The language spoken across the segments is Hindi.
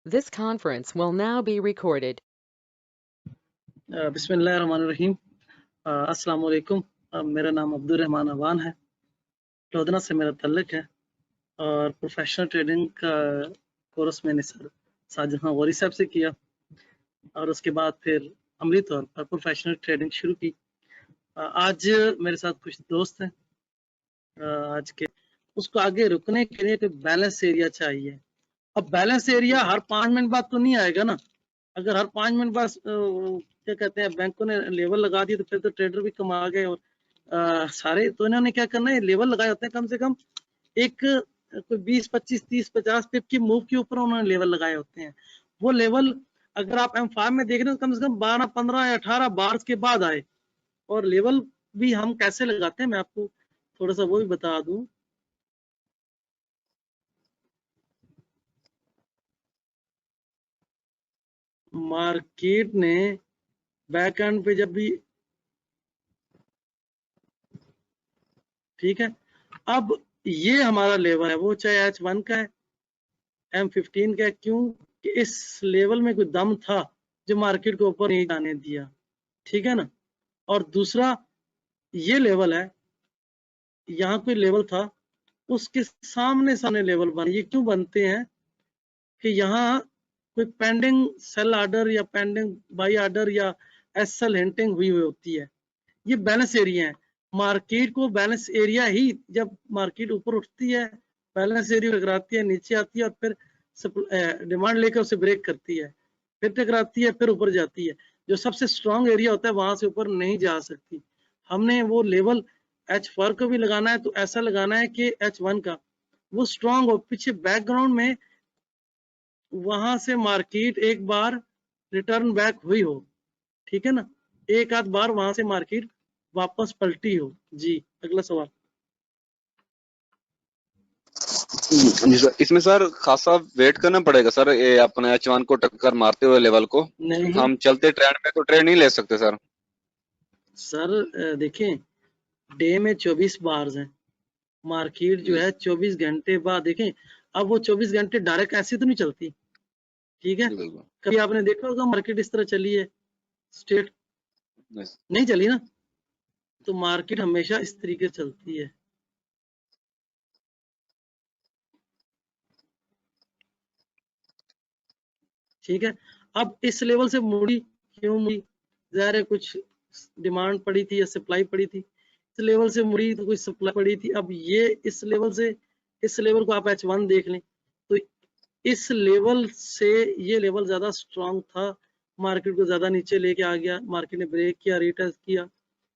This conference will now be recorded. बिस्मिल्लाहिर्रहमानिर्रहीम। अस्सलाम वालेकुम। मेरा नाम अब्दुल रहमान अवान है। लोधना से मेरा तल्लुक है और प्रोफेशनल ट्रेडिंग का कोर्स मैंने सर शाहजहां गौरी साहब से किया और उसके बाद फिर अमली तौर पर प्रोफेशनल ट्रेडिंग शुरू की। आज मेरे साथ कुछ दोस्त हैं। आज के उसको आगे रुकने के लिए कोई बैलेंस एरिया चाहिए। अब बैलेंस एरिया हर 5 मिनट बाद तो नहीं आएगा ना। अगर हर 5 मिनट बाद क्या कहते हैं बैंकों ने लेवल लगा दिए तो फिर तो ट्रेडर भी कमा गए और सारे। तो इन्होंने क्या करना है, लेवल लगाए होते हैं कम से कम एक कोई 20 25 30 50 पिप की मूव के ऊपर उन्होंने लेवल लगाए होते हैं। वो लेवल अगर आप M5 में देख रहे हो कम से कम 12 15 या 18 बार्स के बाद आए। और लेवल भी हम कैसे लगाते हैं मैं आपको थोड़ा सा वो भी बता दूं। मार्केट ने बैक एंड पे जब भी ठीक है, अब ये हमारा लेवल है, वो चाहे H1 का है M15 का है, क्यों कि इस लेवल में कोई दम था जो मार्केट को ऊपर नहीं जाने दिया। ठीक है ना। और दूसरा ये लेवल है, यहाँ कोई लेवल था उसके सामने सामने लेवल बने। ये क्यों बनते हैं कि यहाँ कोई पेंडिंग सेल ऑर्डर या पेंडिंग बाई ऑर्डर या एसएल हिंटिंग हुई होती है। ये बैलेंस एरिया है। मार्केट को बैलेंस एरिया ही, जब मार्केट ऊपर उठती है बैलेंस एरिया टकराती है, नीचे आती है और फिर डिमांड लेकर उसे ब्रेक करती है, फिर टकराती है, फिर ऊपर जाती है। जो सबसे स्ट्रांग एरिया होता है वहां से ऊपर नहीं जा सकती। हमने वो लेवल H4 को भी लगाना है तो ऐसा लगाना है कि H1 का वो स्ट्रांग हो, पीछे बैकग्राउंड में वहां से मार्केट एक बार रिटर्न बैक हुई हो। ठीक है ना, एक आध बार वहां से मार्केट वापस पलटी हो। जी अगला सवाल। जी सर, इसमें सर खासा वेट करना पड़ेगा सर ये अपने H1 को टक्कर मारते हुए लेवल को। नहीं हम चलते ट्रेंड में तो ट्रेड नहीं ले सकते सर। सर देखें, डे में 24 बार्स हैं। मार्केट जो है 24 घंटे बाद देखें। अब वो 24 घंटे डायरेक्ट ऐसे तो नहीं चलती। ठीक है, कभी आपने देखा होगा मार्केट इस तरह चली है स्ट्रेट? नहीं चली ना। तो मार्केट हमेशा इस तरीके से चलती है। ठीक है, अब इस लेवल से मुड़ी क्यों मुड़ी? ज़ाहिर है कुछ डिमांड पड़ी थी या सप्लाई पड़ी थी। इस लेवल से मुड़ी तो कुछ सप्लाई पड़ी थी। अब ये इस लेवल से, इस लेवल को आप H1 देख लें तो इस लेवल से ये लेवल ज्यादा स्ट्रांग था, मार्केट को ज्यादा नीचे लेके आ गया। मार्केट ने ब्रेक किया, रिटेस्ट किया,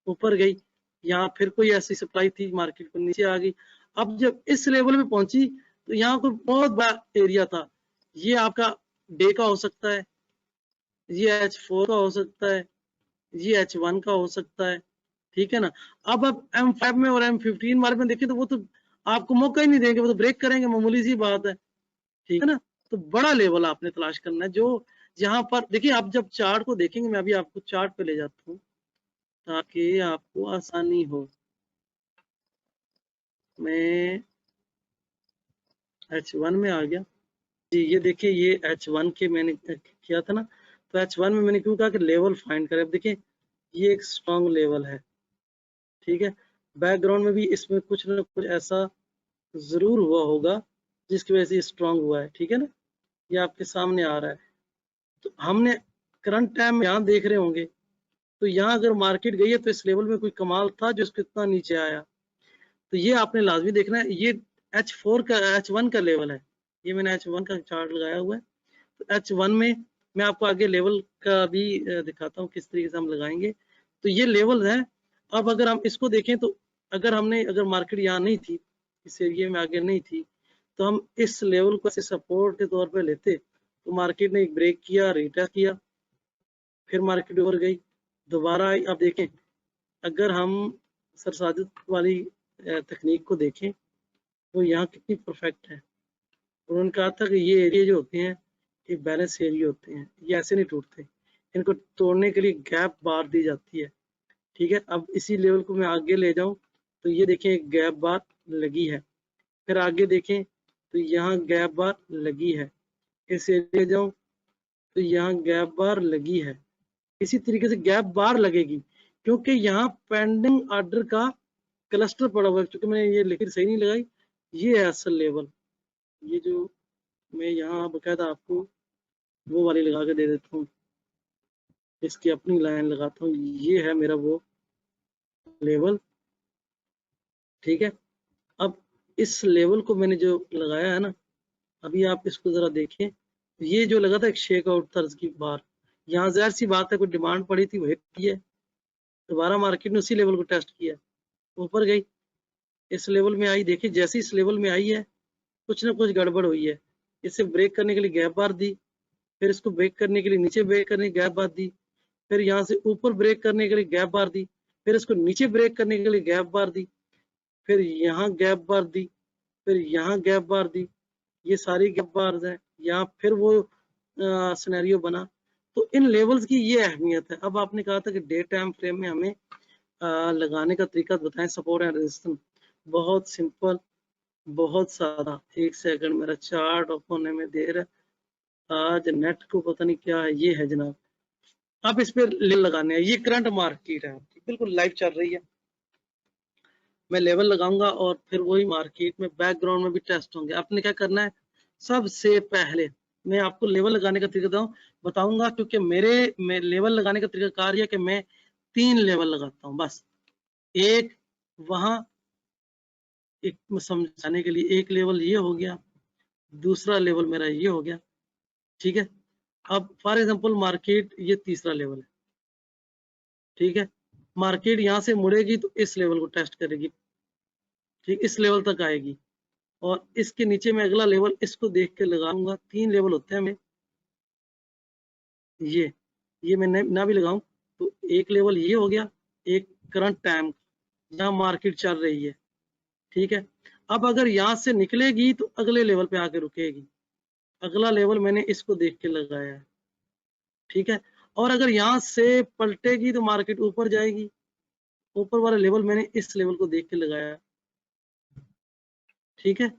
ऊपर गई। यहाँ फिर कोई ऐसी सप्लाई थी, मार्केट को नीचे आ गई। अब जब इस लेवल पे पहुंची तो यहाँ कोई बहुत बड़ा एरिया था। ये आपका डे का हो सकता है, ये H4 का हो सकता है, ये H1 का हो सकता है। ठीक है ना। अब आप M5 में और M15 मार्केट में देखें तो वो तो आपको मौका ही नहीं देंगे, वो तो ब्रेक करेंगे, मामूली सी बात है। ठीक है ना। तो बड़ा लेवल आपने तलाश करना है जो जहां पर देखिए। आप जब चार्ट को देखेंगे, मैं अभी आपको चार्ट पे ले जाता हूँ ताकि आपको आसानी हो। मैं H1 में आ गया जी। ये देखिए, ये H1 के मैंने किया था ना। तो H1 में मैंने क्यों कहा कि लेवल फाइंड करें। अब देखिए, ये एक स्ट्रॉन्ग लेवल है। ठीक है, बैकग्राउंड में भी इसमें कुछ ना कुछ ऐसा जरूर हुआ होगा जिसकी वजह से ये स्ट्रॉन्ग हुआ है। ठीक है ना, ये आपके सामने आ रहा है। तो हमने करंट टाइम में यहाँ देख रहे होंगे तो यहाँ अगर मार्केट गई है तो इस लेवल में कोई कमाल था जो इसको इतना नीचे आया। तो ये आपने लाजमी देखना है। ये H4 का H1 का लेवल है। ये मैंने H1 का चार्ट लगाया हुआ है। तो H1 में मैं आपको आगे लेवल का भी दिखाता हूँ किस तरीके से हम लगाएंगे। तो ये लेवल है। अब अगर हम इसको देखें तो अगर मार्केट यहाँ नहीं थी, इस एरिया में आगे नहीं थी, तो हम इस लेवल को ऐसे सपोर्ट के तौर पे लेते। तो मार्केट ने एक ब्रेक किया, रिटेस्ट किया, फिर मार्केट ऊपर गई, दोबारा आई। अब देखें, अगर हम सर साजिद वाली तकनीक को देखें तो यहाँ कितनी परफेक्ट है। उन्होंने कहा था कि ये एरिया जो होते हैं ये बैलेंस एरिया होते हैं, ये ऐसे नहीं टूटते, इनको तोड़ने के लिए गैप बार दी जाती है। ठीक है, अब इसी लेवल को मैं आगे ले जाऊं तो ये देखें एक गैप बार लगी है। फिर आगे देखें तो यहाँ गैप बार लगी है। इस एरिया जाऊं तो यहाँ गैप बार लगी है, इसी तरीके से गैप बार लगेगी क्योंकि यहाँ पेंडिंग ऑर्डर का क्लस्टर पड़ा हुआ है। क्योंकि मैंने ये लिखी सही नहीं लगाई, ये है असल लेवल। ये जो मैं यहाँ बकायदा आपको वो वाली लगा के दे देता हूँ, इसकी अपनी लाइन लगाता हूँ, ये है मेरा वो लेवल। ठीक है, अब इस लेवल को मैंने जो लगाया है ना, अभी आप इसको जरा देखें, ये जो लगा था एक शेक आउट तर्ज की बार, यहाँ जाहिर सी बात है कोई डिमांड पड़ी थी, वो हिट की है, दोबारा मार्केट ने उसी लेवल को टेस्ट किया, ऊपर गई, इस लेवल में आई। देखिए जैसे इस लेवल में आई है कुछ ना कुछ गड़बड़ हुई है, इसे ब्रेक करने के लिए गैप बार दी, फिर इसको ब्रेक करने के लिए नीचे ब्रेक करने की गैप बार दी, फिर यहाँ से ऊपर ब्रेक करने के लिए गैप बार दी, फिर इसको नीचे ब्रेक करने के लिए गैप बार दी, फिर यहाँ गैप बार दी, फिर यहाँ गैप बार दी, ये सारी गैप बार हैं। यहाँ फिर वो सिनेरियो बना। तो इन लेवल्स की ये अहमियत है। अब आपने कहा था कि डे टाइम फ्रेम में हमें लगाने का तरीका बताएं सपोर्ट एंड रेजिस्टेंस। बहुत सिंपल, बहुत सादा। एक सेकंड, मेरा चार्ट ओपन होने में देर है, आज नेट को पता नहीं क्या है। ये है जनाब, अब इस पे लेवल लगाने हैं। ये करंट मार्केट है आपकी, बिल्कुल लाइव चल रही है। मैं लेवल लगाऊंगा और फिर वही मार्केट में बैकग्राउंड में भी टेस्ट होंगे। आपने क्या करना है, सबसे पहले मैं आपको लेवल लगाने का तरीका बताऊंगा, क्योंकि मैं लेवल लगाने का तरीका कार है कि मैं 3 लेवल लगाता हूं बस। एक वहां, एक समझाने के लिए, एक लेवल ये हो गया, दूसरा लेवल मेरा ये हो गया। ठीक है, अब फॉर एग्जांपल मार्केट ये तीसरा लेवल है। ठीक है, मार्केट यहाँ से मुड़ेगी तो इस लेवल को टेस्ट करेगी, ठीक, इस लेवल तक आएगी, और इसके नीचे में अगला लेवल, इसको देख के लगाऊंगा। 3 लेवल होते हैं। मैं ये मैं ना भी लगाऊं तो एक लेवल ये हो गया, एक करंट टाइम जहां मार्केट चल रही है। ठीक है, अब अगर यहाँ से निकलेगी तो अगले लेवल पे आके रुकेगी, अगला लेवल मैंने इसको देख के लगाया है। ठीक है, और अगर यहाँ से पलटेगी तो मार्केट ऊपर जाएगी, ऊपर वाला लेवल मैंने इस लेवल को देख के लगाया। ठीक है,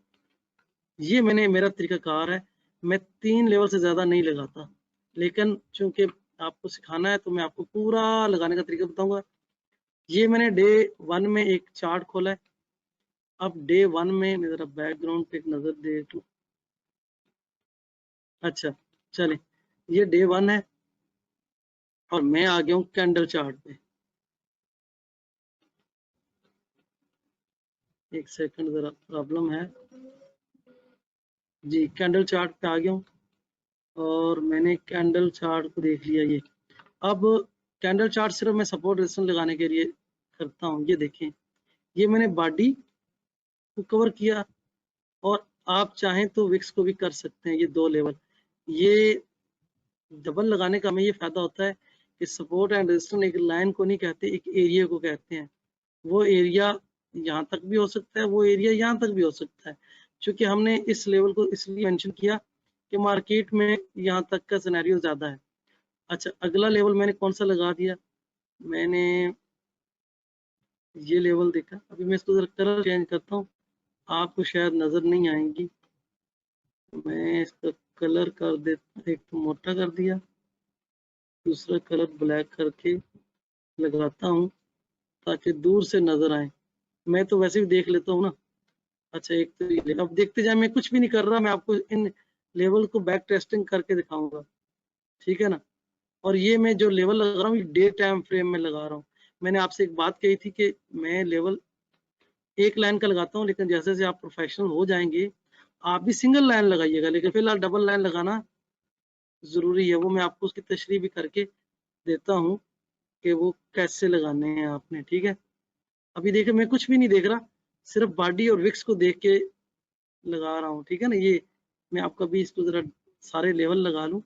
ये मेरा तरीकाकार है। मैं 3 लेवल से ज्यादा नहीं लगाता, लेकिन चूंकि आपको सिखाना है तो मैं आपको पूरा लगाने का तरीका बताऊंगा। ये मैंने डे 1 में एक चार्ट खोला है। अब डे 1 में मैं जरा बैकग्राउंड पे एक नजर देख लूं। अच्छा, चले, ये डे 1 है और मैं आ गया हूँ कैंडल चार्ट पे। एक सेकंड, जरा प्रॉब्लम है जी। कैंडल चार्ट पे आ गया हूँ और मैंने कैंडल चार्ट को देख लिया। ये अब कैंडल चार्ट सिर्फ मैं सपोर्ट रेजिस्टेंस लगाने के लिए करता हूँ। ये देखें, ये मैंने बॉडी को कवर किया, और आप चाहें तो विक्स को भी कर सकते हैं। ये 2 लेवल, ये डबल लगाने का हमें ये फायदा होता है कि सपोर्ट एंड रेजिस्टेंस एक लाइन को नहीं कहते, एक एरिया को कहते हैं। वो एरिया यहाँ तक भी हो सकता है, वो एरिया यहाँ तक भी हो सकता है। क्योंकि हमने इस लेवल को इसलिए मेंशन किया कि मार्केट में यहाँ तक का सिनेरियो ज्यादा है। अच्छा, अगला लेवल मैंने कौन सा लगा दिया, मैंने ये लेवल देखा। अभी मैं इसको जरा कलर चेंज करता हूँ, आपको शायद नजर नहीं आएंगी। मैं इसका कलर कर देता, एक तो मोटा कर दिया, दूसरा कलर ब्लैक करके लगाता हूँ ताकि दूर से नजर आए। मैं तो वैसे भी देख लेता हूँ ना। अच्छा, एक तो ये, अब देखते जाए, मैं कुछ भी नहीं कर रहा, मैं आपको इन लेवल को बैक टेस्टिंग करके दिखाऊंगा। ठीक है ना। और ये मैं जो लेवल लगा रहा हूँ, ये डे टाइम फ्रेम में लगा रहा हूँ। मैंने आपसे एक बात कही थी कि मैं लेवल एक लाइन का लगाता हूँ, लेकिन जैसे जैसे आप प्रोफेशनल हो जाएंगे आप भी सिंगल लाइन लगाइएगा, लेकिन फिलहाल डबल लाइन लगाना जरूरी है। वो मैं आपको उसकी तशरीह भी करके देता हूँ कि वो कैसे लगाने हैं आपने। ठीक है, अभी देखिए मैं कुछ भी नहीं देख रहा, सिर्फ बॉडी और विक्स को देख के लगा रहा हूँ। ठीक है ना। ये मैं आपका भी इसको जरा सारे लेवल लगा लूं,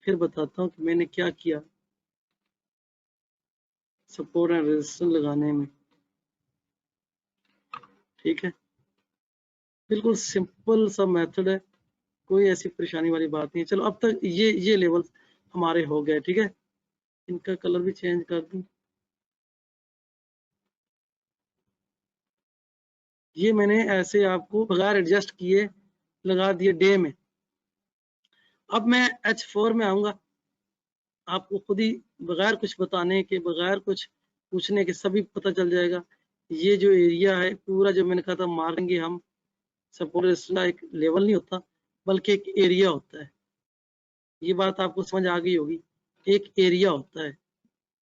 फिर बताता हूँ कि मैंने क्या किया सपोर्ट एंड रेजिस्टेंस लगाने में। ठीक है, बिल्कुल सिंपल सा मेथड है, कोई ऐसी परेशानी वाली बात नहीं है। चलो, अब तक ये लेवल हमारे हो गए। ठीक है, इनका कलर भी चेंज कर दूं। ये मैंने ऐसे आपको बगैर एडजस्ट किए लगा दिए डे में। अब मैं H4 में आऊंगा, आपको खुद ही बगैर कुछ बताने के, बगैर कुछ पूछने के सभी पता चल जाएगा। ये जो एरिया है पूरा, जो मैंने कहा था मारेंगे हम, सपोर्ट रेजिस्टेंस का एक लेवल नहीं होता बल्कि एक एरिया होता है। ये बात आपको समझ आ गई होगी, एक एरिया होता है।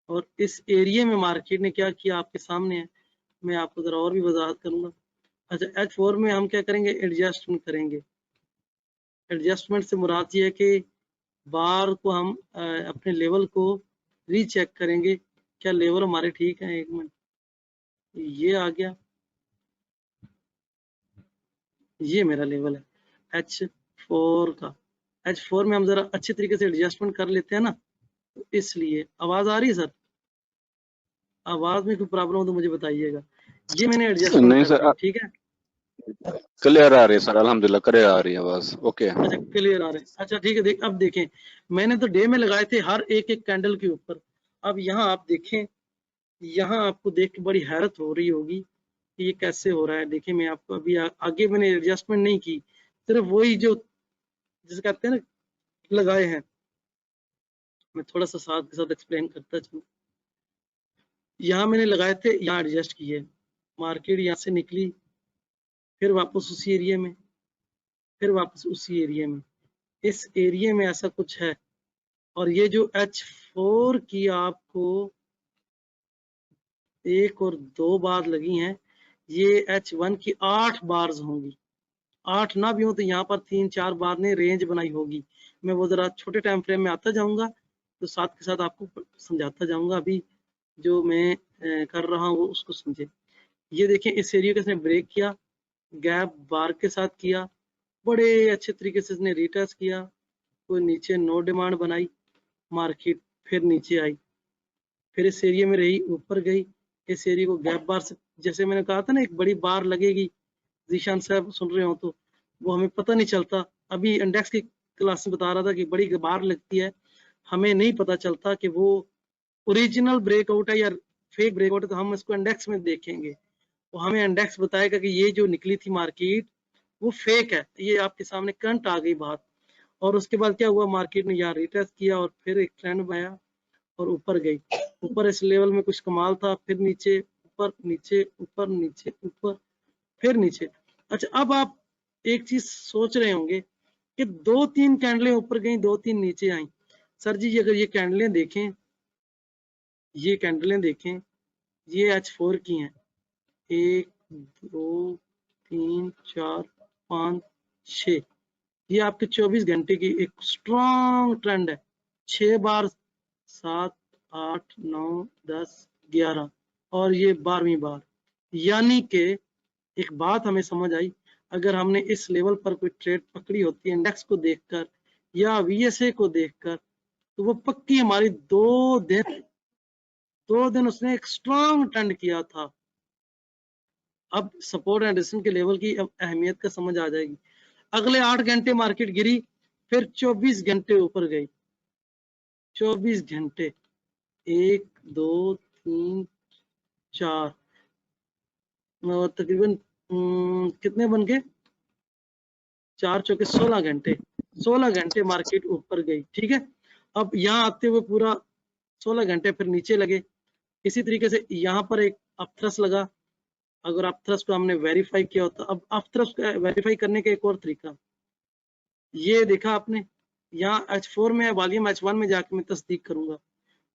और इस एरिया में मार्केट ने क्या किया आपके सामने है, मैं आपको जरा और भी वजाहत करूंगा। अच्छा, H4 में हम क्या करेंगे, एडजस्टमेंट करेंगे। एडजस्टमेंट से मुराद ये है कि बार को हम अपने लेवल को रीचेक करेंगे, क्या लेवल हमारे ठीक है। एक मिनट, ये आ गया, ये मेरा लेवल है H4 का। H4 में हम जरा अच्छे तरीके से एडजस्टमेंट कर लेते हैं ना, तो इसलिए आवाज आ रही है सर? आवाज में कोई प्रॉब्लम हो तो मुझे बताइएगा। ये मैंने एडजस्टमेंट नहीं कर सर, दी, ठीक है। क्लियर आ रही है सर, अल्हम्दुलिल्लाह क्लियर आ रही है आवाज। ओके। अच्छा, क्लियर आ रहे हैं, अच्छा ठीक है। अब देखें, मैंने तो डे में लगाए थे हर एक एक कैंडल के ऊपर। अब यहाँ आप देखें, यहाँ आपको देख के बड़ी हैरत हो रही होगी कि ये कैसे हो रहा है। देखिए, मैं आपको अभी आगे मैंने एडजस्टमेंट नहीं की, सिर्फ वही जो जिसे कहते हैं ना लगाए हैं। मैं थोड़ा सा साथ के साथ एक्सप्लेन करता चलूं। यहाँ मैंने लगाए थे, यहाँ एडजस्ट किए, मार्केट यहाँ से निकली, फिर वापस उसी एरिया में, फिर वापस उसी एरिया में, इस एरिया में ऐसा कुछ है। और ये जो H4 की आपको 1 और 2 बार लगी हैं, ये H1 की 8 बार्स होंगी। 8 ना भी हो तो यहाँ पर 3-4 बार ने रेंज बनाई होगी। मैं वो जरा छोटे टाइम फ्रेम में आता जाऊंगा तो साथ के साथ आपको समझाता जाऊंगा। अभी जो मैं कर रहा हूँ उसको समझे। ये देखें, इस एरिया को इसने ब्रेक किया, गैप बार के साथ किया, बड़े अच्छे तरीके से इसने रिटेस्ट किया, कोई नीचे नो डिमांड बनाई, मार्केट फिर नीचे आई, फिर इस एरिया में रही, ऊपर गई, इस एरिया को गैप बार से, जैसे मैंने कहा था ना एक बड़ी बार लगेगी, जीशान साहब सुन रहे हो तो वो हमें पता नहीं चलता। अभी इंडेक्स की क्लास में बता रहा था कि बड़ी बार लगती है, हमें नहीं पता चलता कि वो ओरिजिनल ब्रेकआउट है या फेक ब्रेकआउट है, तो हम इसको इंडेक्स में देखेंगे, तो हमें इंडेक्स बताएगा कि ये जो निकली थी मार्केट वो फेक है। ये आपके सामने करंट आ गई बात। और उसके बाद क्या हुआ, मार्केट ने यहाँ रिटेस्ट किया और फिर एक ट्रेंड बनाया और ऊपर गई। ऊपर इस लेवल में कुछ कमाल था, फिर नीचे, ऊपर नीचे, ऊपर नीचे, ऊपर फिर नीचे। अच्छा, अब आप एक चीज सोच रहे होंगे कि 2-3 कैंडलें ऊपर गई, 2-3 नीचे आई। सर जी, अगर ये कैंडलें देखें, ये कैंडलें देखें, ये H4 की हैं, 1 2 3 4 5 6, ये आपके 24 घंटे की एक स्ट्रॉन्ग ट्रेंड है। 6 बार, 7 8 9 10 11 और ये 12वीं बार। यानी कि एक बात हमें समझ आई, अगर हमने इस लेवल पर कोई ट्रेड पकड़ी होती है इंडेक्स को देखकर या VSA को देखकर, तो वो पक्की हमारी 2 दिन उसने एक स्ट्रॉन्ग ट्रेंड किया था। अब सपोर्ट एंड रेजिस्टेंस के लेवल की अहमियत का समझ आ जाएगी। अगले 8 घंटे मार्केट गिरी, फिर 24 घंटे ऊपर गई, 24 घंटे, 1 2 3 4, तकरीबन कितने बन गए, 4 चौके 16 घंटे, 16 घंटे मार्केट ऊपर गई, ठीक है। अब यहाँ आते हुए पूरा 16 घंटे फिर नीचे लगे। इसी तरीके से यहाँ पर एक अपथ्रस्ट लगा, अगर अपथ्रस्ट को हमने वेरीफाई किया होता। अब अपथ्रस्ट वेरीफाई करने का एक और तरीका, ये देखा आपने, यहाँ H4 में वॉल्यूम, H1 में जाके मैं तस्दीक करूंगा,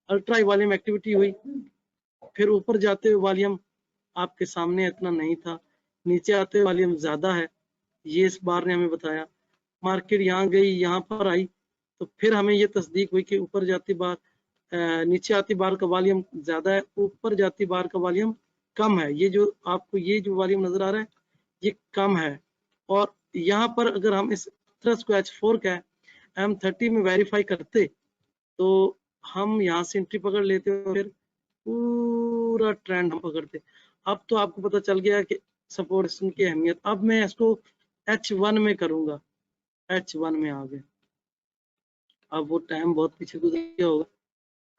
अल्ट्रा वॉल्यूम एक्टिविटी हुई, फिर ऊपर जाते हुए वॉल्यूम आपके सामने इतना नहीं था, नीचे आते हुए वॉल्यूम ज्यादा है, ये इस बार ने हमें बताया। मार्केट यहाँ गई, यहाँ पर आई, तो फिर हमें ये तस्दीक हुई कि ऊपर जाती बार, नीचे आती बार का वॉल्यूम ज्यादा है, ऊपर जाती बार का वॉल्यूम कम है। ये जो आपको ये जो वॉल्यूम नजर आ रहा है ये कम है। और यहाँ पर अगर हम इस थ्रस्ट को H4 का M30 में वेरीफाई करते तो हम यहाँ से एंट्री पकड़ लेते और फिर पूरा ट्रेंड हम पकड़ते। अब तो आपको पता चल गया कि सपोर्ट सिस्टम की अहमियत। अब मैं इसको H1 में करूंगा, H1 में आ गए। अब वो टाइम बहुत पीछे गुजर गया होगा,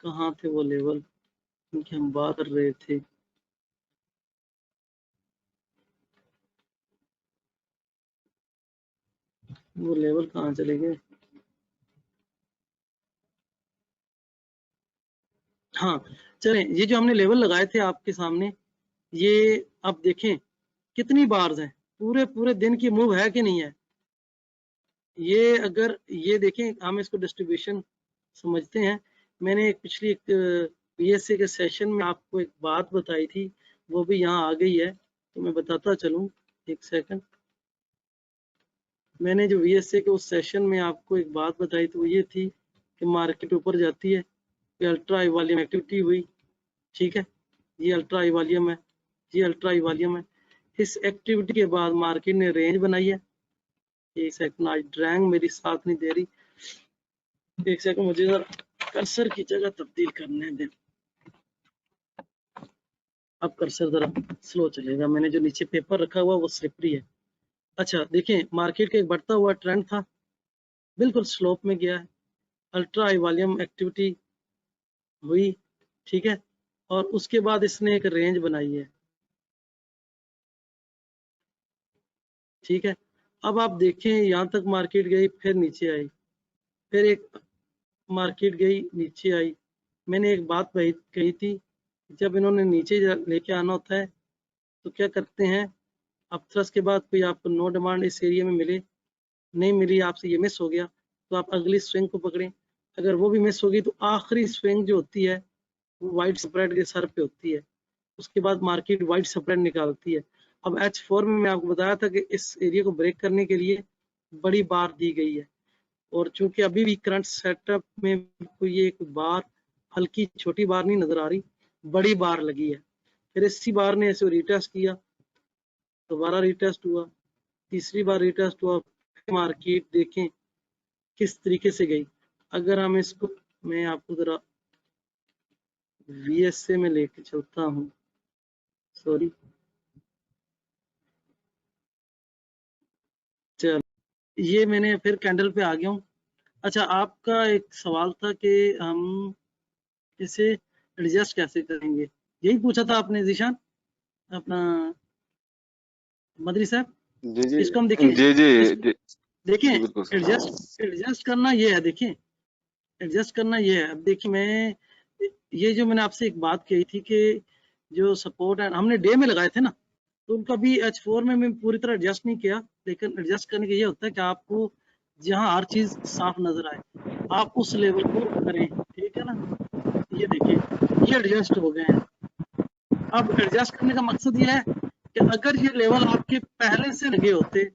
कहाँ थे वो लेवल जिनकी हम बात कर रहे थे। वो लेवल कहाँ चले गए, हाँ चलें, ये जो हमने लेवल लगाए थे आपके सामने, ये आप देखें कितनी बार्स हैं, पूरे पूरे दिन की मूव है कि नहीं है। ये अगर ये देखें, हम इसको डिस्ट्रीब्यूशन समझते हैं। मैंने एक पिछली बीएससी के सेशन में आपको एक बात बताई थी, वो भी यहाँ आ गई है, तो मैं बताता चलूँ, एक सेकंड। मैंने जो बीएससी के उस सेशन में आपको एक बात बताई थी, वो ये थी कि मार्केट ऊपर जाती है, ये अल्ट्रा हाई वॉल्यूम एक्टिविटी हुई, ठीक है, ये अल्ट्रा हाई वॉल्यूम है, ये अल्ट्रा हाई वॉल्यूम है। इस एक्टिविटी के बाद मार्केट ने रेंज बनाई है। एक सेकंड, आज ड्रैंग मेरी साथ नहीं दे रही, एक सेकंड मुझे जरा कर्सर की जगह तब्दील करने दें। अब कर्सर जरा स्लो चलेगा, मैंने जो नीचे पेपर रखा हुआ वो स्लिपरी है। अच्छा देखें, मार्केट का एक बढ़ता हुआ ट्रेंड था, बिल्कुल स्लोप में गया है, अल्ट्रा हाई वॉल्यूम एक्टिविटी हुई, ठीक है, और उसके बाद इसने एक रेंज बनाई है, ठीक है। अब आप देखें, यहाँ तक मार्केट गई, फिर नीचे आई, फिर एक मार्केट गई, नीचे आई। मैंने एक बात कही थी, जब इन्होंने नीचे लेके आना होता है तो क्या करते हैं, अब थ्रस्ट के बाद कोई आपको नो डिमांड इस एरिया में मिले, नहीं मिली, आपसे ये मिस हो गया, तो आप अगली स्विंग को पकड़ें। अगर वो भी मिस होगी तो आखिरी स्विंग जो होती है वो वाइट स्प्रेड के सर पे होती है, उसके बाद मार्केट वाइट स्प्रेड निकालती है। अब H4 में मैं आपको बताया था कि इस एरिया को ब्रेक करने के लिए बड़ी बार दी गई है, और चूंकि अभी भी करंट सेटअप में कोई एक बार, हल्की छोटी बार नहीं नजर आ रही, बड़ी बार लगी है। फिर इसी बार ने ऐसे रिटेस्ट किया, दोबारा रिटेस्ट हुआ, तीसरी बार रिटेस्ट हुआ, मार्केट देखें किस तरीके से गई। अगर हम इसको, मैं आपको जरा VSA में लेके चलता हूँ, सॉरी, चल ये मैंने फिर कैंडल पे आ गया हूँ। अच्छा, आपका एक सवाल था कि हम इसे एडजस्ट कैसे करेंगे, यही पूछा था आपने जीशान, अपना मदरी साहब। जी जी इसको हम देखें, जी जी इसको जी, देखें, जी बिल्कुल सर। एडजस्ट करना ये है, देखें एडजस्ट करना ये है। अब देखिए, मैं ये जो मैंने आपसे एक बात कही थी कि जो सपोर्ट है हमने डे में लगाए थे ना, तो उनका भी H4 में मैं पूरी तरह एडजस्ट नहीं किया, लेकिन एडजस्ट करने का ये होता है कि आपको जहां हर चीज साफ नजर आए, आप उस लेवल को करें, ठीक है ना। ये देखिए, ये एडजस्ट हो गए हैं। अब एडजस्ट करने का मकसद ये है कि अगर ये लेवल आपके पहले से लगे होते,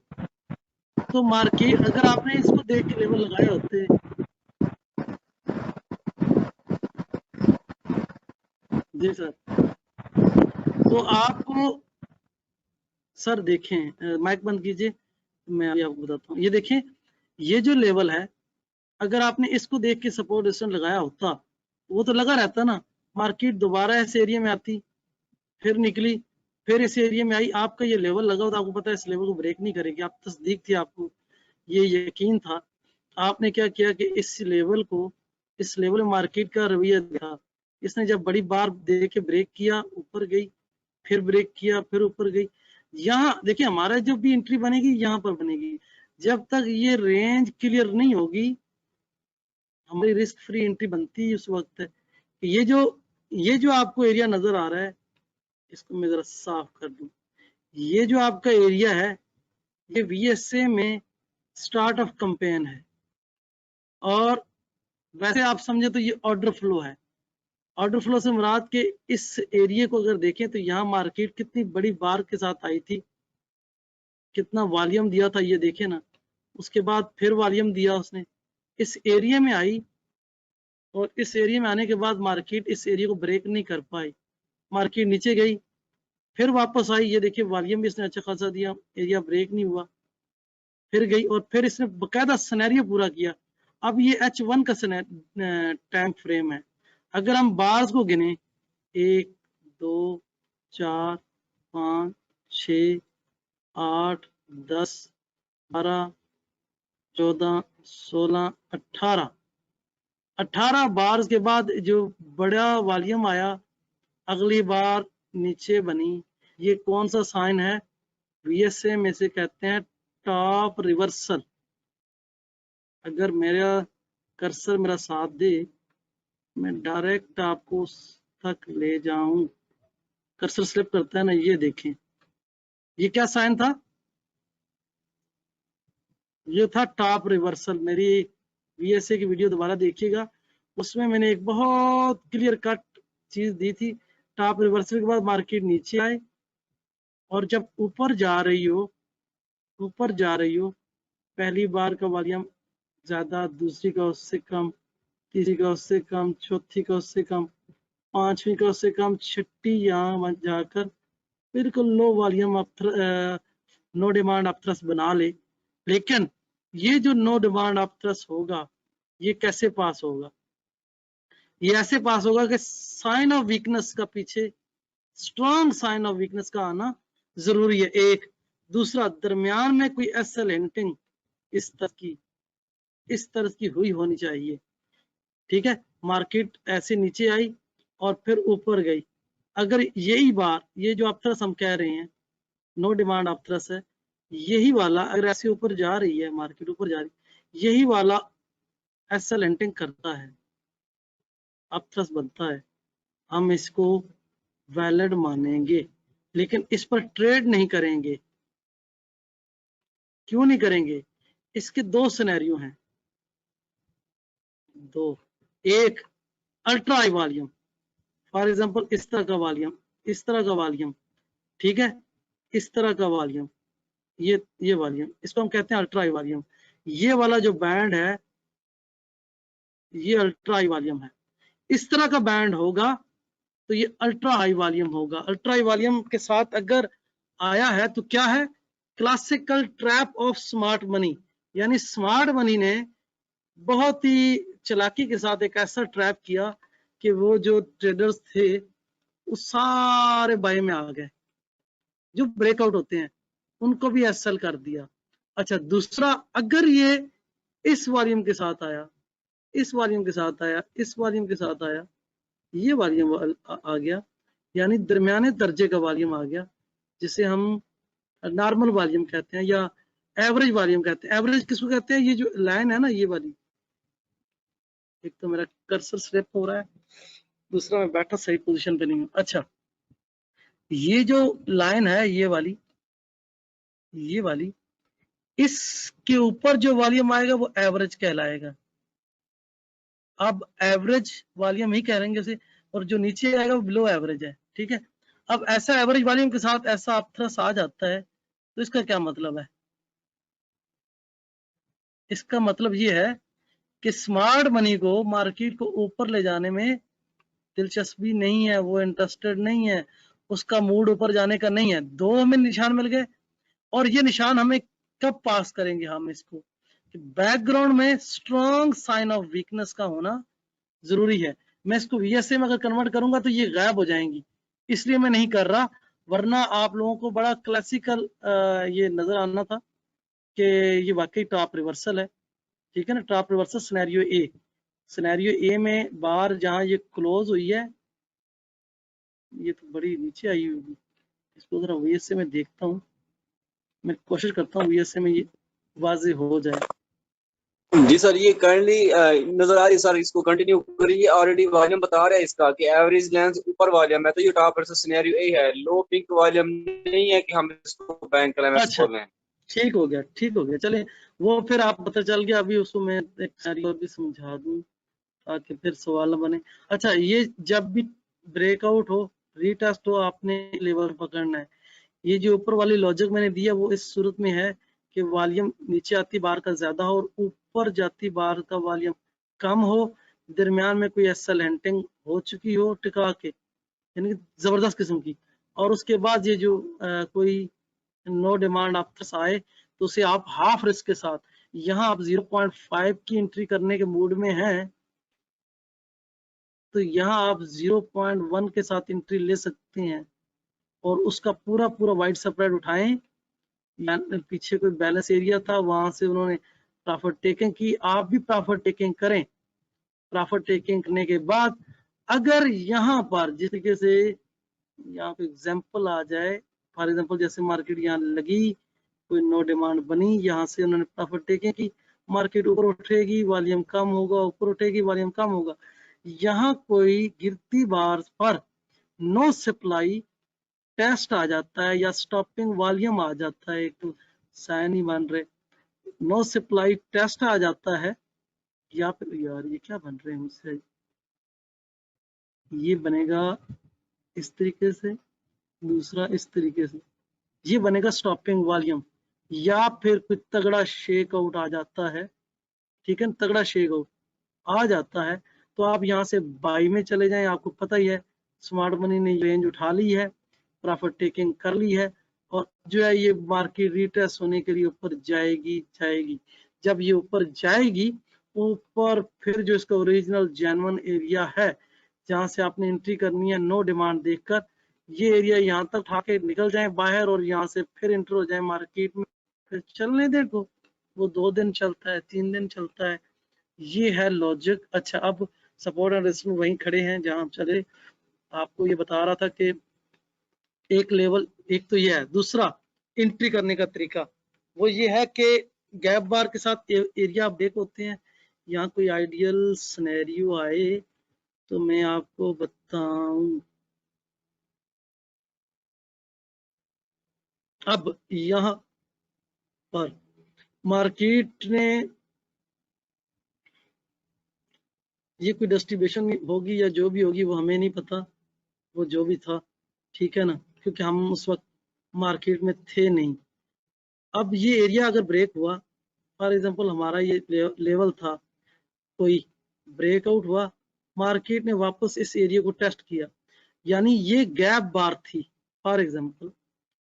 तो मार्केट, अगर आपने इसको देख के लेवल लगाए होते, जी सर, तो आपको, सर देखें, माइक बंद कीजिए, मैं अभी आपको बताता हूँ। ये देखें, ये जो लेवल है, अगर आपने इसको देख के सपोर्ट रेजिस्टेंस लगाया होता, वो तो लगा रहता ना, मार्केट दोबारा इस एरिया में आती, फिर निकली, फिर इस एरिया में आई, आपका ये लेवल लगा होता, आपको पता है इस लेवल को ब्रेक नहीं करेगी, आप तस्दीक थी, आपको ये यकीन था। आपने क्या किया कि इस लेवल को, इस लेवल में मार्केट का रवैया था, इसने जब बड़ी बार दे के ब्रेक किया, ऊपर गई, फिर ब्रेक किया, फिर ऊपर गई। यहाँ देखिए, हमारा जो भी एंट्री बनेगी यहाँ पर बनेगी, जब तक ये रेंज क्लियर नहीं होगी, हमारी रिस्क फ्री एंट्री बनती है उस वक्त है। ये जो आपको एरिया नजर आ रहा है, इसको मैं जरा साफ कर दूं, ये जो आपका एरिया है, ये VSA में स्टार्ट ऑफ कैंपेन है, और वैसे आप समझे तो ये ऑर्डर फ्लो है। ऑर्डर फ्लो से मुराद के इस एरिया को अगर देखें तो यहाँ मार्केट कितनी बड़ी बार के साथ आई थी, कितना वॉल्यूम दिया था ये देखें ना, उसके बाद फिर वॉल्यूम दिया उसने, इस एरिया में आई, और इस एरिया में आने के बाद मार्केट इस एरिया को ब्रेक नहीं कर पाई, मार्केट नीचे गई, फिर वापस आई, ये देखिए वॉल्यूम भी इसने अच्छा खासा दिया, एरिया ब्रेक नहीं हुआ, फिर गई, और फिर इसने बकायदा सिनेरियो पूरा किया। अब ये H1 का टाइम फ्रेम है, अगर हम बार्स को गिने, 1 2 4 5 6 8 10 12 14 16 18 बार्स के बाद जो बड़ा वॉल्यूम आया, अगली बार नीचे बनी, ये कौन सा साइन है, VSA में से कहते हैं टॉप रिवर्सल। अगर मेरा कर्सर मेरा साथ दे, मैं डायरेक्ट आपको तक ले जाऊं, कर्सर स्लिप करता है ना, ये देखें, ये क्या साइन था, ये था टॉप रिवर्सल। मेरी वीएसए की वीडियो दोबारा देखिएगा, उसमें मैंने एक बहुत क्लियर कट चीज दी थी। टॉप रिवर्सल के बाद मार्केट नीचे आए, और जब ऊपर जा रही हो, ऊपर जा रही हो, पहली बार का वॉल्यूम ज्यादा, दूसरी का उससे कम, तीसरी का उससे कम, चौथी का उससे कम, पांचवी का उससे कम, छठी यहाँ जाकर बिल्कुल low volume no demand upthrust बना ले। लेकिन ये जो नो डिमांड अपथ्रस्ट होगा, ये कैसे पास होगा, ये ऐसे पास होगा कि साइन ऑफ वीकनेस का पीछे स्ट्रॉन्ग साइन ऑफ वीकनेस का आना जरूरी है, एक। दूसरा, दरमियान में कोई एसएल हिंटिंग इस तरह की हुई होनी चाहिए। ठीक है, मार्केट ऐसे नीचे आई और फिर ऊपर गई। अगर यही बार, ये जो अपथ्रस्ट हम कह रहे हैं, नो डिमांड अपथ्रस्ट है, यही वाला अगर ऐसे ऊपर जा रही है, मार्केट ऊपर जा रही है, यही वाला एसएल हिंटिंग करता है, अपथ्रस्ट बनता है, हम इसको वैलिड मानेंगे, लेकिन इस पर ट्रेड नहीं करेंगे। क्यों नहीं करेंगे? इसके दो सिनेरियो हैं, दो। एक, ultra high volume, for example इस तरह का वॉल्यूम, इस तरह का वॉल्यूम, ठीक है, इस तरह का वॉल्यूम, ये वॉल्यूम, इसको हम कहते हैं अल्ट्रा हाई वॉल्यूम। ये वाला जो बैंड है, ये अल्ट्रा हाई वॉल्यूम है। इस तरह का बैंड होगा तो ये अल्ट्रा हाई वॉल्यूम होगा। अल्ट्रा हाई वॉल्यूम के साथ अगर आया है तो क्या है, classical trap of smart money, यानी स्मार्ट मनी ने बहुत ही चालाकी के साथ एक ऐसा ट्रैप किया कि वो जो ट्रेडर्स थे वो सारे बाय में आ गए, जो ब्रेकआउट होते हैं उनको भी एसएल कर दिया। अच्छा, दूसरा, अगर ये इस वॉल्यूम के साथ आया, इस वॉल्यूम के साथ आया, इस वॉल्यूम के साथ आया, ये वॉल्यूम आ गया, यानी दरमियाने दर्जे का वॉल्यूम आ गया, जिसे हम नॉर्मल वॉल्यूम कहते हैं या एवरेज वॉल्यूम कहते हैं। एवरेज किसको कहते हैं? ये जो लाइन है ना, ये वाली, एक तो मेरा कर्सर स्लिप हो रहा है, दूसरा मैं बैठा सही पोजीशन पे नहीं हूँ। अच्छा, ये जो लाइन है, ये वाली, इसके ऊपर जो वॉल्यूम आएगा वो एवरेज कहलाएगा। अब एवरेज वॉल्यूम ही कहेंगे उसे, और जो नीचे आएगा वो बिलो एवरेज है। ठीक है, अब ऐसा एवरेज वॉल्यूम के साथ ऐसा अपथ्रस्ट आ जाता है तो इसका क्या मतलब है? इसका मतलब ये है कि स्मार्ट मनी को मार्केट को ऊपर ले जाने में दिलचस्पी नहीं है, वो इंटरेस्टेड नहीं है, उसका मूड ऊपर जाने का नहीं है। दो हमें निशान मिल गए, और ये निशान हमें कब पास करेंगे? हम इसको कि बैकग्राउंड में स्ट्रॉन्ग साइन ऑफ वीकनेस का होना जरूरी है। मैं इसको वीएसए में अगर कन्वर्ट करूंगा तो ये गायब हो जाएंगी, इसलिए मैं नहीं कर रहा, वरना आप लोगों को बड़ा क्लासिकल ये नजर आना था कि ये वाकई टॉप रिवर्सल है। ठीक है ना, टॉप रिवर्सल सिनेरियो ए। सिनेरियो ए में बार जहां ये क्लोज हुई है, ये तो बड़ी नीचे आई होगी, इसको जरा वीएसए में देखता हूँ, मैं कोशिश करता हूँ वीएसए में ये वाजे हो जाए। जी सर, ये करंटली नजर आ रही है सर, इसको कंटिन्यू करिए। ऑलरेडी वॉल्यूम बता रहा है इसका कि एवरेज लेंथ ऊपर वॉल्यूम है, तो ये टॉप वर्सेस सिनेरियो ए है। लो पिक वॉल्यूम नहीं है कि हम इसको बैंक क्लाइमैक्स अच्छा, बोल रहे हैं। ठीक हो गया, ठीक हो गया, चले वो फिर आप पता चल गया। अभी उसको मैं एक सिनेरियो भी समझा दूं ताकि फिर सवाल न बने। अच्छा, ये जब भी ब्रेकआउट हो, रीटेस्ट हो, आपने लेवल पकड़ना है। ये जो ऊपर वाली लॉजिक मैंने दिया वो इस सूरत में है कि वॉल्यूम नीचे आती बार का ज्यादा हो और ऊपर जाती बार का वॉल्यूम कम हो, दरमियान में कोई एसएल हिंटिंग हो चुकी हो टिका के, यानी कि जबरदस्त किस्म की, और उसके बाद ये जो कोई नो डिमांड आफ्टर आए तो उसे आप हाफ रिस्क के साथ, यहाँ आप 0.5 की एंट्री करने के मूड में हैं तो यहाँ आप 0.1 के साथ एंट्री ले सकते हैं, और उसका पूरा पूरा वाइड स्प्रेड उठाएं। पीछे कोई बैलेंस एरिया था, वहां से उन्होंने प्रॉफिट टेकिंग की, आप भी प्रॉफिट टेकिंग करें। प्रॉफिट टेकिंग करने के बाद अगर यहाँ पर जिस तरीके से यहाँ पे एग्जांपल आ जाए, फॉर एग्जांपल जैसे मार्केट यहाँ लगी, कोई नो डिमांड बनी, यहाँ से उन्होंने प्रॉफिट टेकिंग की, मार्केट ऊपर उठेगी, वॉल्यूम कम होगा, ऊपर उठेगी, वॉल्यूम कम होगा, यहाँ कोई गिरती बार पर नो सप्लाई टेस्ट आ जाता है या स्टॉपिंग वॉल्यूम आ जाता है, एक तो साइन ही बन रहे, नो सप्लाई टेस्ट आ जाता है, या फिर यार ये क्या बन रहे हैं मुझसे, ये बनेगा इस तरीके से, दूसरा इस तरीके से, ये बनेगा स्टॉपिंग वॉल्यूम, या फिर कोई तगड़ा शेक आउट आ जाता है, ठीक है, तगड़ा शेक आउट आ जाता है, तो आप यहाँ से बाई में चले जाएं। आपको पता ही है स्मार्ट मनी ने रेंज उठा ली है, प्रॉफिट टेकिंग कर ली है, और जो है ये मार्केट रिटेस्ट होने के लिए ऊपर जाएगी। जब ये ऊपर जाएगी, ऊपर फिर जो इसका ओरिजिनल जेन्युइन एरिया है जहां से आपने एंट्री करनी है नो डिमांड देखकर, ये एरिया यहाँ तक उठा के निकल जाए बाहर और यहाँ से फिर एंटर हो जाए मार्केट में, फिर चलने देखो, वो 2 दिन चलता है, 3 दिन चलता है, ये है लॉजिक। अच्छा, अब सपोर्ट एंड रेजिस्टेंस वहीं खड़े हैं जहां हम चले, आपको ये बता रहा था कि एक लेवल, एक तो ये है, दूसरा एंट्री करने का तरीका वो ये है कि गैप बार के साथ एरिया अपडेट होते हैं। यहाँ कोई आइडियल सिनेरियो आए तो मैं आपको बताऊं, अब यहाँ पर मार्केट ने ये कोई डिस्ट्रीब्यूशन होगी या जो भी होगी वो हमें नहीं पता, वो जो भी था, ठीक है ना, क्योंकि हम उस वक्त मार्केट में थे नहीं। अब ये एरिया अगर ब्रेक हुआ, फॉर एग्जांपल हमारा ये लेवल था, कोई ब्रेकआउट हुआ, मार्केट ने वापस इस एरिया को टेस्ट किया, यानी ये गैप बार थी। फॉर एग्जांपल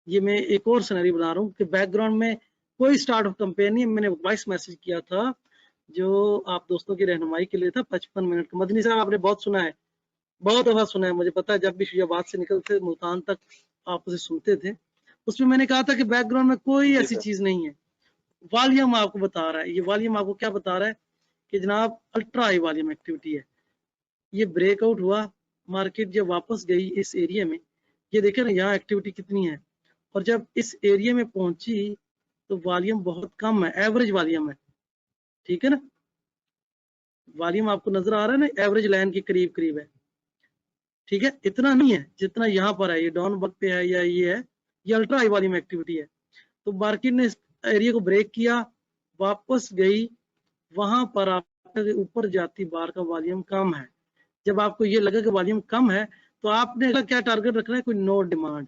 ये मैं एक और सिनेरियो बना रहा हूँ कि बैकग्राउंड में कोई स्टार्ट ऑफ कैंपेन नहीं, मैंने वॉइस मैसेज किया था जो आप दोस्तों की रहनुमाई के लिए था, 55 मिनट का। मदनी साहब आपने बहुत सुना है, बहुत दफा सुना है, मुझे पता है, जब भी शुजाबाद से निकलते मुल्तान तक आप उसे सुनते थे। उसमें मैंने कहा था कि बैकग्राउंड में कोई ऐसी चीज नहीं है, वॉल्यूम आपको बता रहा है, ये वॉल्यूम आपको क्या बता रहा है कि जनाब अल्ट्रा हाई वॉल्यूम एक्टिविटी है। ये ब्रेकआउट हुआ, मार्केट जब वापस गई इस एरिया में, ये देखे ना यहाँ एक्टिविटी कितनी है, और जब इस एरिया में पहुंची तो वॉल्यूम बहुत कम है, एवरेज वॉल्यूम है, ठीक है ना, वॉल्यूम आपको नजर आ रहा है ना, एवरेज लाइन के करीब करीब है, ठीक है, इतना नहीं है जितना यहाँ पर है, ये डाउन वक्त पे है या ये है, ये अल्ट्रा हाई वॉल्यूम एक्टिविटी है। तो मार्केट ने इस एरिया को ब्रेक किया, वापस गई, वहां पर आपके ऊपर जाती बार का वॉल्यूम कम है। जब आपको ये लगे कि वॉल्यूम कम है तो आपने क्या टारगेट रखना है, कोई नो डिमांड।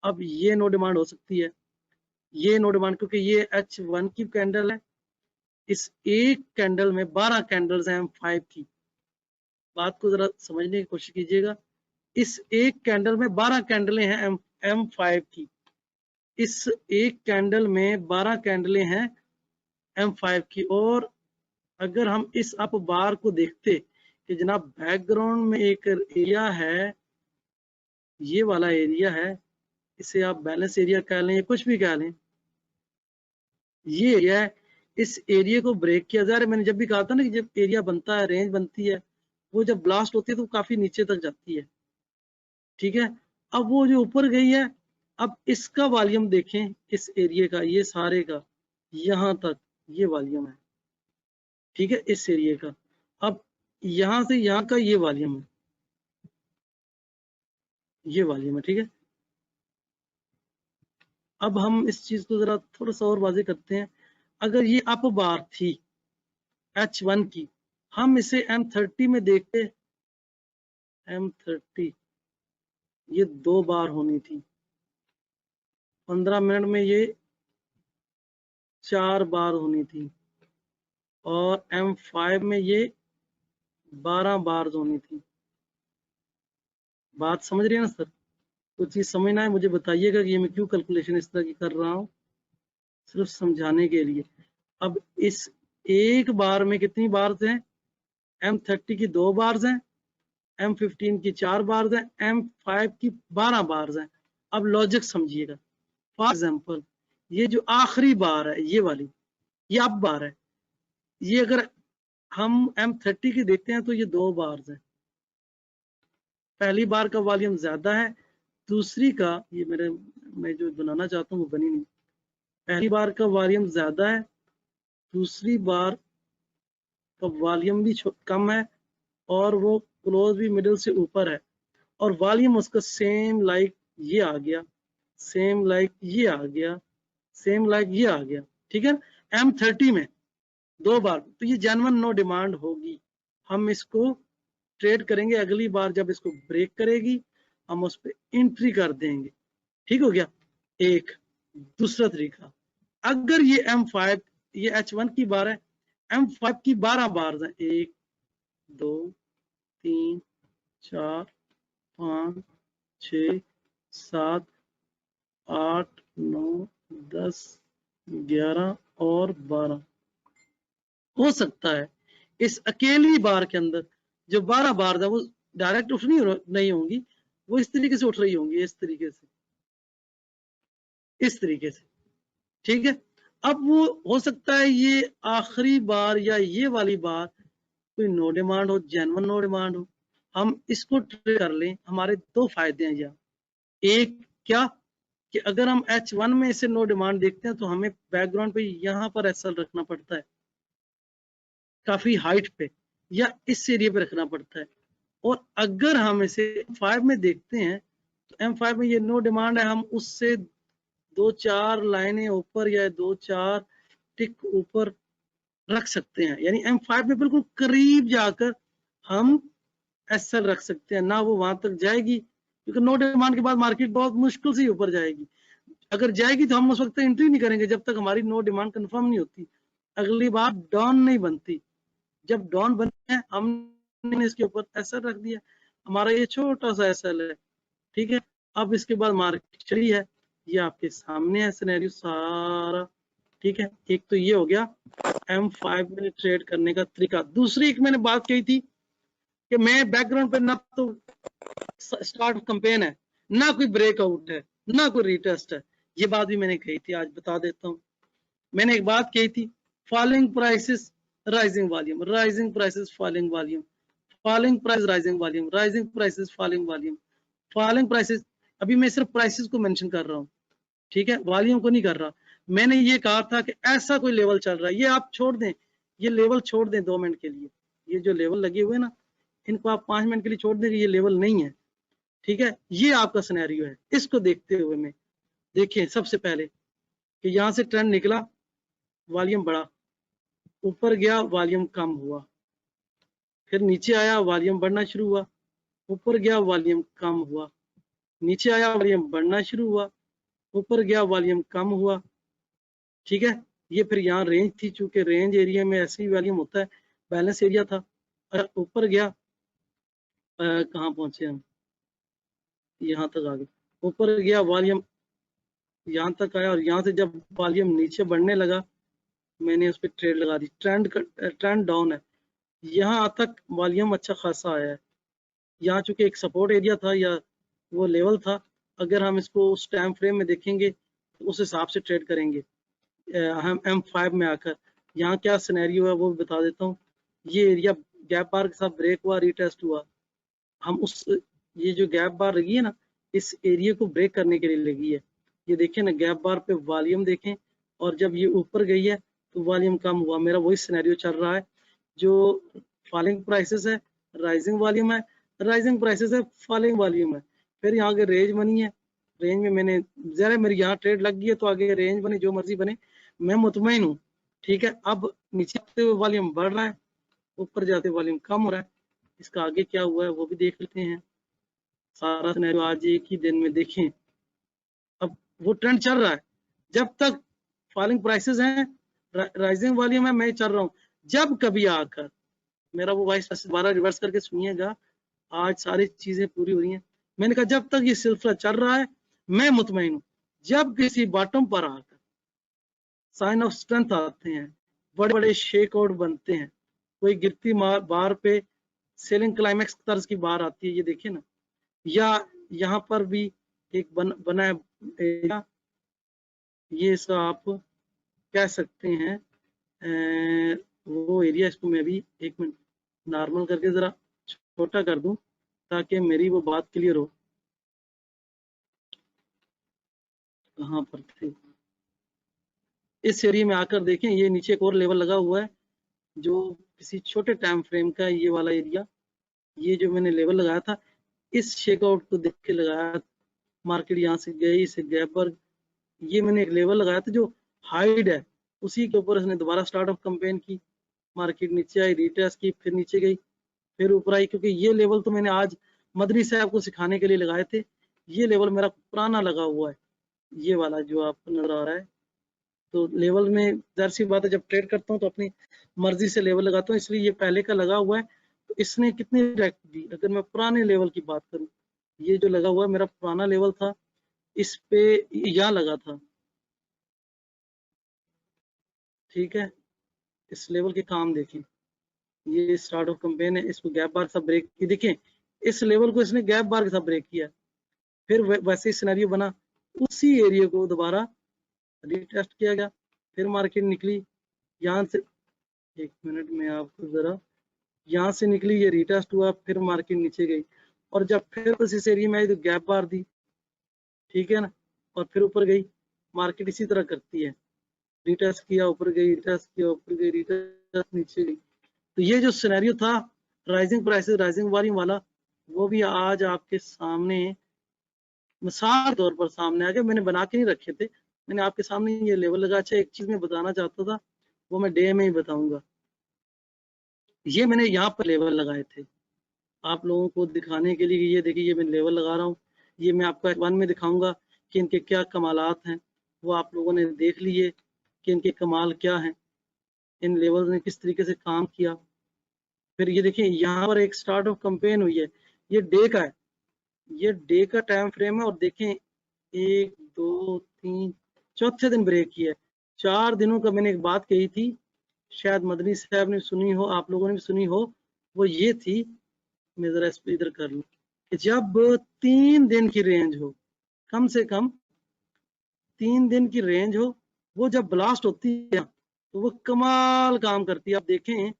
अब ये नो डिमांड हो सकती है, ये नो डिमांड, क्योंकि ये H1 की कैंडल है, इस एक कैंडल में 12 कैंडल्स हैं M5 की, बात को जरा समझने की कोशिश कीजिएगा, इस एक कैंडल में 12 कैंडलें हैं M5 की, इस एक कैंडल में 12 कैंडलें हैं M5 की। और अगर हम इस अप बार को देखते कि जनाब बैकग्राउंड में एक एरिया है, ये वाला एरिया है, इसे आप बैलेंस एरिया कह लें या कुछ भी कह लें, ये एरिया है, इस एरिया को ब्रेक किया जा रहा है। मैंने जब भी कहा था ना कि जब एरिया बनता है, रेंज बनती है, वो जब ब्लास्ट होती है तो काफी नीचे तक जाती है, ठीक है। अब वो जो ऊपर गई है, अब इसका वॉल्यूम देखें, इस एरिया का, ये सारे का यहाँ तक ये वॉल्यूम है, ठीक है, इस एरिया का। अब यहाँ से यहाँ का ये वॉल्यूम है, ये वॉल्यूम है, ठीक है। अब हम इस चीज को जरा थोड़ा सा और वाज़ेह करते हैं। अगर ये अप बार थी H1 की, हम इसे M30 में देखते, M30 ये 2 बार होनी थी, 15 मिनट में ये 4 बार होनी थी, और M5 में ये 12 बार होनी थी। बात समझ रहे हैं ना सर? कुछ चीज समझना है मुझे बताइएगा कि ये मैं क्यों कैलकुलेशन इस तरह की कर रहा हूँ, सिर्फ समझाने के लिए। अब इस एक बार में कितनी बार्स हैं, M30 की 2 बार्स हैं, M15 की 4 बार्स हैं, M5 की 12 बार्स हैं। अब लॉजिक समझिएगा। फॉर एग्जाम्पल ये जो आखिरी बार है, ये वाली, ये अब बार है, ये अगर हम M30 की देखते हैं तो ये 2 बार्स हैं। पहली बार का वॉल्यूम ज्यादा है, दूसरी का, ये मैं जो बनाना चाहता हूँ वो बनी नहीं, पहली बार का वॉल्यूम ज्यादा है, दूसरी बार का वॉल्यूम भी कम है, और वो क्लोज भी मिडिल से ऊपर है और वॉल्यूम उसका सेम लाइक ये आ गया, सेम लाइक ये आ गया, सेम लाइक ये आ गया, ठीक है। M30 में 2 बार, तो ये जेन्युइन नो डिमांड होगी। हम इसको ट्रेड करेंगे, अगली बार जब इसको ब्रेक करेगी हम उस पर एंट्री कर देंगे, ठीक हो गया। एक दूसरा तरीका, अगर ये M5 ये H1 की बार है, M5 की 12 बार है, 1 2 3 4 5 6 7 8 9 10 11 और 12 हो सकता है इस अकेली बार के अंदर जो 12 बार था वो डायरेक्ट उठ नहीं होंगी, वो इस तरीके से उठ रही होंगी, इस तरीके से, इस तरीके से, ठीक है। अब वो हो सकता है ये आखिरी बार या ये वाली बार कोई नो डिमांड हो, जेन्युइन नो डिमांड हो, हम इसको ट्रेड कर लें। हमारे 2 फायदे हैं यहाँ। एक क्या कि अगर हम H1 में इसे नो डिमांड देखते हैं तो हमें बैकग्राउंड पे यहाँ पर SL रखना पड़ता है, काफी हाइट पे या इस एरिया पे रखना पड़ता है। और अगर हम इसे M5 में देखते हैं तो M5 में ये नो डिमांड है, हम उससे 2-4 लाइनें ऊपर या 2-4 टिक ऊपर रख सकते हैं, यानी M5 में बिल्कुल करीब जाकर हम SL रख सकते हैं ना, वो वहां तक जाएगी क्योंकि नो डिमांड के बाद मार्केट बहुत मुश्किल से ऊपर जाएगी। अगर जाएगी तो हम उस वक्त एंट्री नहीं करेंगे जब तक हमारी नो डिमांड कंफर्म नहीं होती, अगली बार डाउन नहीं बनती। जब डाउन बने हमने इसके ऊपर SL रख दिया, हमारा ये छोटा सा SL है, ठीक है। अब इसके बाद मार्केट चली है, ये आपके सामने है सिनेरियो सारा, ठीक है। एक तो ये हो गया M5 में ट्रेड करने का तरीका। दूसरी एक मैंने बात कही थी कि मैं बैकग्राउंड पे ना तो स्टार्ट कैंपेन है, ना कोई ब्रेकआउट है, ना कोई रिटेस्ट है, ये बात भी मैंने कही थी, आज बता देता हूँ। मैंने एक बात कही थी, falling prices rising volume, rising prices falling volume, falling price rising volume, rising prices falling volume, falling prices. अभी मैं सिर्फ प्राइसेस को मेंशन कर रहा हूँ, ठीक है, वॉल्यूम को नहीं कर रहा। मैंने ये कहा था कि ऐसा कोई लेवल चल रहा है, ये आप छोड़ दें, ये लेवल छोड़ दें 2 मिनट के लिए, ये जो लेवल लगे हुए ना इनको आप 5 मिनट के लिए छोड़ दें, ये लेवल नहीं है, ठीक है। ये आपका सिनेरियो है। इसको देखते हुए मैं देखिए सबसे पहले कि यहाँ से ट्रेंड निकला, वॉल्यूम बढ़ा, ऊपर गया, वॉल्यूम कम हुआ, फिर नीचे आया, वॉल्यूम बढ़ना शुरू हुआ, ऊपर गया, वॉल्यूम कम हुआ, नीचे आया, वॉल्यूम बढ़ना शुरू हुआ, ऊपर गया, वॉल्यूम कम हुआ, ठीक है। ये फिर यहाँ रेंज थी, चूंकि रेंज एरिया में ऐसे ही वॉल्यूम होता है, बैलेंस एरिया था, ऊपर गया, कहाँ पहुंचे हम, यहाँ तक आ गए, ऊपर गया, वॉल्यूम यहाँ तक आया और यहाँ से जब वॉल्यूम नीचे बढ़ने लगा मैंने उस पर ट्रेड लगा दी। ट्रेंड डाउन है, यहाँ तक वॉल्यूम अच्छा खासा आया है, यहाँ चूंकि एक सपोर्ट एरिया था या वो लेवल था, अगर हम इसको उस टाइम फ्रेम में देखेंगे तो उस हिसाब से ट्रेड करेंगे। हम M5 में आकर यहाँ क्या सिनेरियो है वो भी बता देता हूँ। ये एरिया गैप बार के साथ ब्रेक हुआ, रिटेस्ट हुआ, हम उस ये जो गैप बार लगी है ना इस एरिया को ब्रेक करने के लिए लगी है। ये देखें ना, गैप बार पे वॉल्यूम देखें और जब ये ऊपर गई है तो वॉल्यूम कम हुआ। मेरा वही सिनेरियो चल रहा है, जो फॉलिंग प्राइसेस है राइजिंग वॉल्यूम है, राइजिंग प्राइसेस है फॉलिंग वॉल्यूम है। फिर यहाँ आगे रेंज बनी है, रेंज में मैंने जरा मेरी यहाँ ट्रेड लग गई है तो आगे रेंज बने, जो मर्जी बने मैं मुतमईन हूँ, ठीक है। अब नीचे आते हुए वॉल्यूम बढ़ रहा है, ऊपर जाते वॉल्यूम कम हो रहा है, इसका आगे क्या हुआ है वो भी देख लेते हैं। सारा सिनेरियो आज एक ही दिन में देखें। अब वो ट्रेंड चल रहा है, जब तक फॉलिंग प्राइसेस हैं राइजिंग वॉल्यूम है, मैं चल रहा हूँ। जब कभी आकर मेरा वो वॉइस दोबारा रिवर्स करके सुनिएगा, आज सारी चीजें पूरी हो रही हैं। मैंने कहा जब तक ये सिलसिला चल रहा है मैं मुतमईन हूँ, जब किसी बॉटम पर आकर साइन ऑफ स्ट्रेंथ आते हैं, बड़े बड़े शेक आउट बनते हैं, कोई गिरती बार पे सेलिंग क्लाइमेक्स तर्ज की बार आती है, ये देखिए ना, या यहाँ पर भी एक बना है, ये इसका आप कह सकते हैं वो एरिया। इसको मैं भी 1 मिनट नॉर्मल करके जरा छोटा कर दूं ताकि मेरी वो बात क्लियर हो। कहाँ पर थे, इस एरिया में आकर देखें, ये नीचे एक और लेवल लगा हुआ है जो किसी छोटे टाइम फ्रेम का, ये वाला एरिया ये जो मैंने लेवल लगाया था इस शेकआउट को देख के लगाया, मार्केट यहाँ से गई इसे गैप पर, ये मैंने एक लेवल लगाया था जो हाइड है, उसी के ऊपर इसने दोबारा स्टार्ट ऑफ कैंपेन की, मार्केट नीचे आई, रिटेस्ट की, फिर नीचे गई, फिर ऊपर आई, क्योंकि ये लेवल तो मैंने आज मदनी साहब को सिखाने के लिए लगाए थे। ये लेवल मेरा पुराना लगा हुआ है, ये वाला जो आपको नजर आ रहा है। तो लेवल में जाहिर सी बात है, जब ट्रेड करता हूँ तो अपनी मर्जी से लेवल लगाता हूँ, इसलिए ये पहले का लगा हुआ है। तो इसने कितनी डायरेक्ट दी, अगर मैं पुराने लेवल की बात करूँ, ये जो लगा हुआ है मेरा पुराना लेवल था, इस पे यहाँ लगा था, ठीक है। इस लेवल के काम देखें, ये स्टार्ट ऑफ कैंपेन है, इसको गैप बार के साथ ब्रेक की, देखें इस लेवल को इसने गैप बार के साथ ब्रेक किया, फिर वैसे ही सिनेरियो बना, उसी एरिया को दोबारा रिटेस्ट किया गया, फिर मार्केट निकली यहाँ से, एक मिनट में आपको जरा, यहाँ से निकली, ये रिटेस्ट हुआ, फिर मार्केट नीचे गई, और जब फिर उस एरिया में आई तो गैप बार दी, ठीक है ना, और फिर ऊपर गई। मार्केट इसी तरह करती है, रिटेस्ट किया ऊपर गई, रिटेस्ट किया ऊपर गई, रिटेस्ट नीचे गई। तो ये जो सिनेरियो था राइजिंग प्राइसेस राइजिंग वॉल्यूम वाला, वो भी आज आपके सामने मिसाल के तौर पर सामने आ गया। मैंने बना के नहीं रखे थे, मैंने आपके सामने ये लेवल लगा। अच्छा, एक चीज मैं बताना चाहता था, वो मैं डे में ही बताऊंगा। ये मैंने यहाँ पर लेवल लगाए थे आप लोगों को दिखाने के लिए, ये देखिए ये मैं लेवल लगा रहा हूँ। ये मैं आपको H1 में दिखाऊंगा कि इनके क्या कमालात हैं, वो आप लोगों ने देख लिए कि इनके कमाल क्या हैं, इन लेवल ने किस तरीके से काम किया। फिर ये देखिए यहाँ पर एक स्टार्ट ऑफ कैंपेन हुई है, ये डे का है, ये डे का टाइम फ्रेम है, और देखें 1 2 3 चौथे दिन ब्रेक किया है। 4 दिनों का मैंने एक बात कही थी, शायद मदनी साहब ने सुनी हो, आप लोगों ने भी सुनी हो, वो ये थी, मैं जरा इस पे इधर कर लूं, कि जब 3 दिन की रेंज हो, कम से कम 3 दिन की रेंज हो, वो जब ब्लास्ट होती है तो वो कमाल काम करती है। आप देखें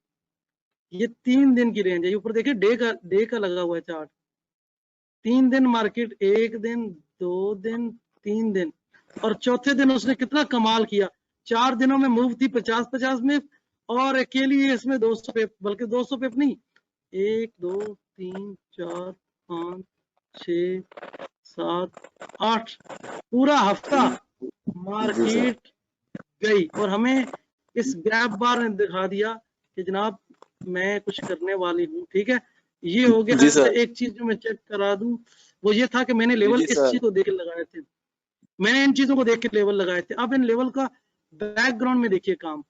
ये 3 दिन की रेंज है, ऊपर देखिए डे का लगा हुआ है चार्ट। 3 दिन मार्केट, 1 दिन 2 दिन 3 दिन, और चौथे दिन उसने कितना कमाल किया। 4 दिनों में मूव थी 50-50 में, और अकेली इसमें 200 पे, बल्कि 200 पे नहीं, 1 2 3 4 5 6 7 8 पूरा हफ्ता मार्केट गई, और हमें इस गैप बार ने दिखा दिया कि जनाब मैं कुछ करने वाली हूँ, ठीक है। ये हो गया। अच्छा, एक चीज जो मैं चेक करा दूं, वो ये था कि मैंने लेवल इस चीज को देख के लगाए थे, मैंने इन चीजों को देख के लेवल लगाए थे। अब इन लेवल का बैकग्राउंड में देखिए काम,